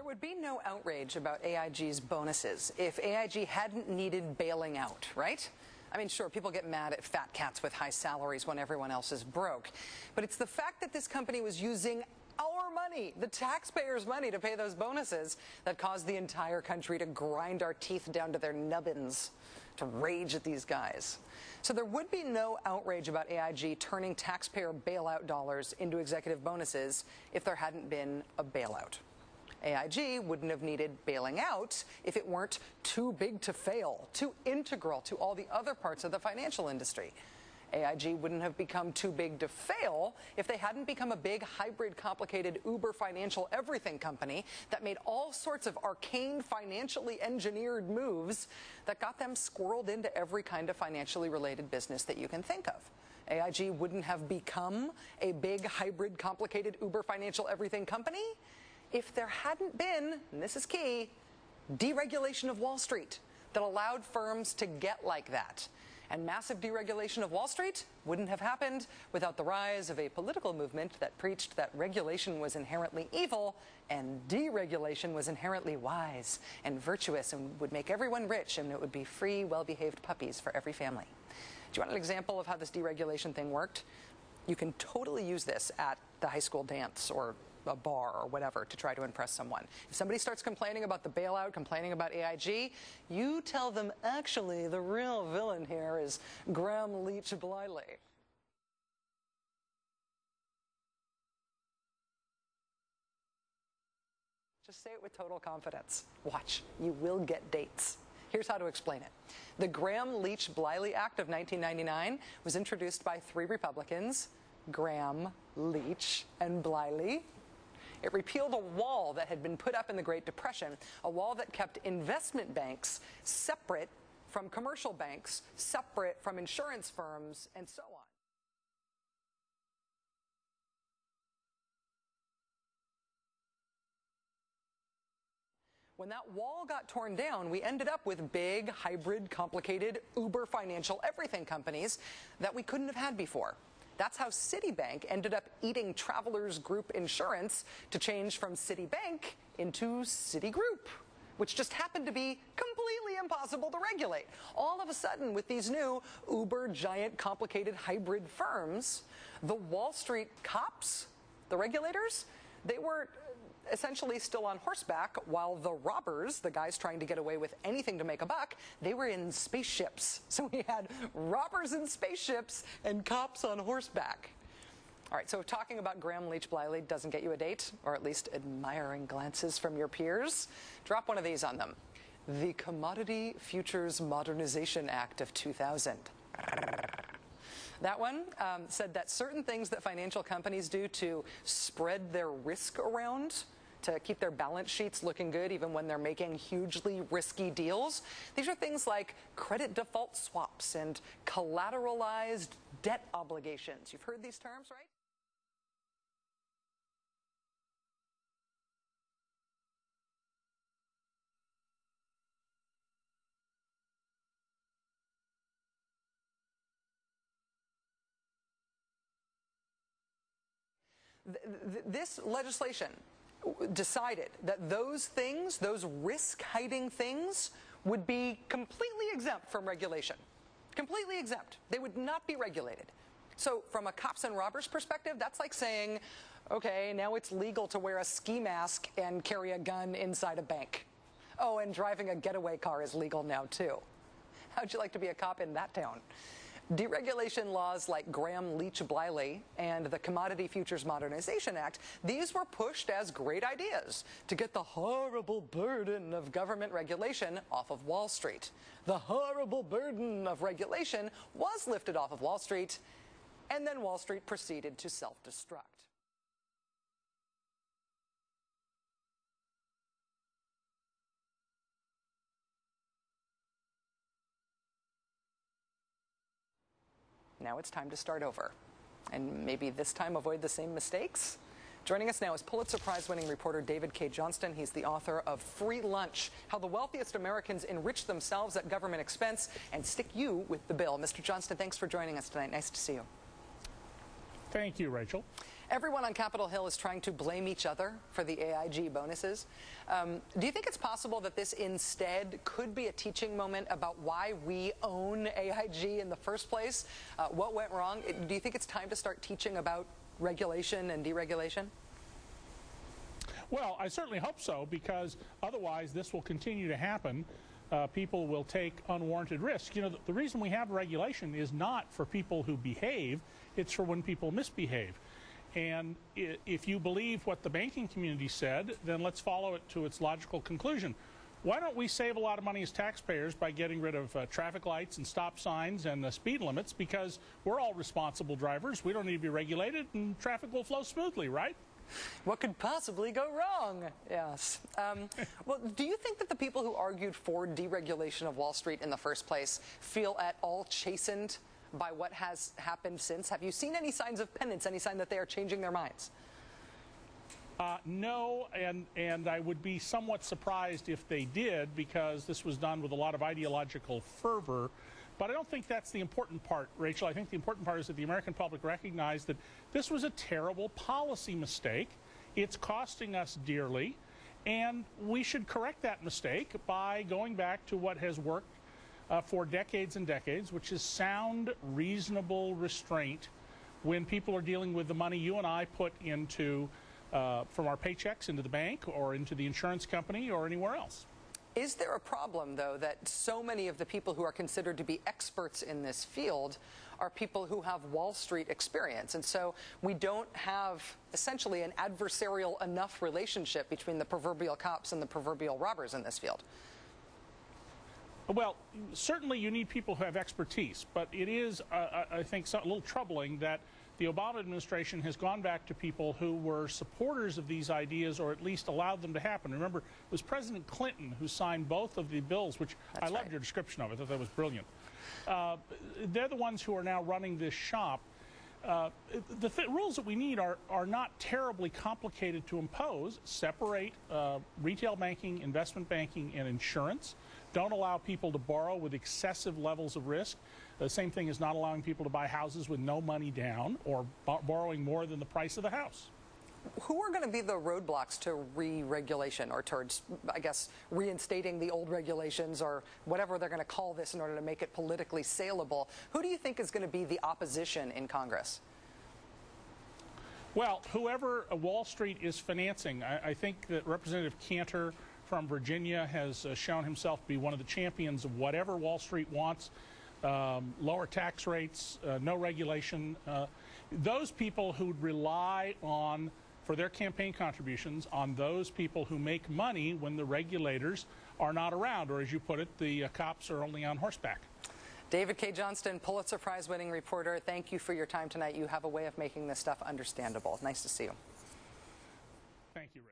There would be no outrage about AIG's bonuses if AIG hadn't needed bailing out, right? I mean, sure, people get mad at fat cats with high salaries when everyone else is broke. But it's the fact that this company was using our money, the taxpayers' money, to pay those bonuses that caused the entire country to grind our teeth down to their nubbins, to rage at these guys. So there would be no outrage about AIG turning taxpayer bailout dollars into executive bonuses if there hadn't been a bailout. AIG wouldn't have needed bailing out if it weren't too big to fail, too integral to all the other parts of the financial industry. AIG wouldn't have become too big to fail if they hadn't become a big, hybrid, complicated, uber financial everything company that made all sorts of arcane, financially engineered moves that got them squirreled into every kind of financially related business that you can think of. AIG wouldn't have become a big, hybrid, complicated, uber financial everything company if there hadn't been, and this is key, deregulation of Wall Street that allowed firms to get like that. And massive deregulation of Wall Street wouldn't have happened without the rise of a political movement that preached that regulation was inherently evil and deregulation was inherently wise and virtuous and would make everyone rich, and it would be free, well-behaved puppies for every family. Do you want an example of how this deregulation thing worked? You can totally use this at the high school dance or a bar or whatever to try to impress someone. If somebody starts complaining about the bailout, complaining about AIG, you tell them, actually, the real villain here is Gramm-Leach-Bliley. Just say it with total confidence. Watch, you will get dates. Here's how to explain it. The Gramm-Leach-Bliley Act of 1999 was introduced by 3 Republicans, Gramm, Leach, and Bliley. It repealed a wall that had been put up in the Great Depression, a wall that kept investment banks separate from commercial banks, separate from insurance firms, and so on. When that wall got torn down, we ended up with big, hybrid, complicated, uber financial everything companies that we couldn't have had before. That's how Citibank ended up eating Travelers Group Insurance to change from Citibank into Citigroup, which just happened to be completely impossible to regulate. All of a sudden, with these new uber, giant, complicated hybrid firms, the Wall Street cops, the regulators, they were essentially still on horseback, while the robbers, the guys trying to get away with anything to make a buck, they were in spaceships. So we had robbers in spaceships and cops on horseback. All right, so if talking about Gramm-Leach-Bliley doesn't get you a date, or at least admiring glances from your peers, drop one of these on them. The Commodity Futures Modernization Act of 2000. That one said that certain things that financial companies do to spread their risk around, to keep their balance sheets looking good even when they're making hugely risky deals, these are things like credit default swaps and collateralized debt obligations. You've heard these terms, right? This legislation decided that those things, those risk-hiding things, would be completely exempt from regulation. Completely exempt. They would not be regulated. So from a cops and robbers perspective, that's like saying, okay, now it's legal to wear a ski mask and carry a gun inside a bank. Oh, and driving a getaway car is legal now, too. How'd you like to be a cop in that town? Deregulation laws like Gramm-Leach-Bliley and the Commodity Futures Modernization Act, these were pushed as great ideas to get the horrible burden of government regulation off of Wall Street. The horrible burden of regulation was lifted off of Wall Street, and then Wall Street proceeded to self-destruct. Now it's time to start over. And maybe this time avoid the same mistakes? Joining us now is Pulitzer Prize winning reporter David Cay Johnston. He's the author of Free Lunch, How the Wealthiest Americans Enrich Themselves at Government Expense and Stick You with the Bill. Mr. Johnston, thanks for joining us tonight. Nice to see you. Thank you, Rachel. Everyone on Capitol Hill is trying to blame each other for the AIG bonuses. Do you think it's possible that this instead could be a teaching moment about why we own AIG in the first place? What went wrong? Do you think it's time to start teaching about regulation and deregulation? Well, I certainly hope so, because otherwise this will continue to happen. People will take unwarranted risks. You know, the reason we have regulation is not for people who behave, it's for when people misbehave. And if you believe what the banking community said, then let's follow it to its logical conclusion. Why don't we save a lot of money as taxpayers by getting rid of traffic lights and stop signs and speed limits, because we're all responsible drivers. We don't need to be regulated, and traffic will flow smoothly, right? What could possibly go wrong? Yes. Well, do you think that the people who argued for deregulation of Wall Street in the first place feel at all chastened by what has happened since? Have you seen any signs of penance, any sign that they are changing their minds? No, and I would be somewhat surprised if they did, because this was done with a lot of ideological fervor. But I don't think that's the important part, Rachel. I think the important part is that the American public recognized that this was a terrible policy mistake. It's costing us dearly, and we should correct that mistake by going back to what has worked for decades and decades, which is sound, reasonable restraint when people are dealing with the money you and I put into from our paychecks into the bank or into the insurance company or anywhere else. Is there a problem, though, that so many of the people who are considered to be experts in this field are people who have Wall Street experience? And so we don't have essentially an adversarial enough relationship between the proverbial cops and the proverbial robbers in this field. Well, certainly you need people who have expertise, but it is, I think, a little troubling that the Obama administration has gone back to people who were supporters of these ideas, or at least allowed them to happen. Remember, it was President Clinton who signed both of the bills, which I loved your description of it. I thought that was brilliant. They're the ones who are now running this shop. The rules that we need are not terribly complicated to impose. Separate retail banking, investment banking, and insurance. Don't allow people to borrow with excessive levels of risk. The same thing as not allowing people to buy houses with no money down or borrowing more than the price of the house. Who are going to be the roadblocks to re-regulation, or towards, I guess, reinstating the old regulations, or whatever they're going to call this in order to make it politically saleable? Who do you think is going to be the opposition in Congress? Well, whoever Wall Street is financing. I think that Representative Cantor from Virginia has shown himself to be one of the champions of whatever Wall Street wants. Lower tax rates, no regulation. Those people who rely on, for their campaign contributions, on those people who make money when the regulators are not around, or as you put it, the cops are only on horseback. David Cay Johnston, Pulitzer Prize winning reporter, thank you for your time tonight. You have a way of making this stuff understandable. Nice to see you. Thank you, Richard.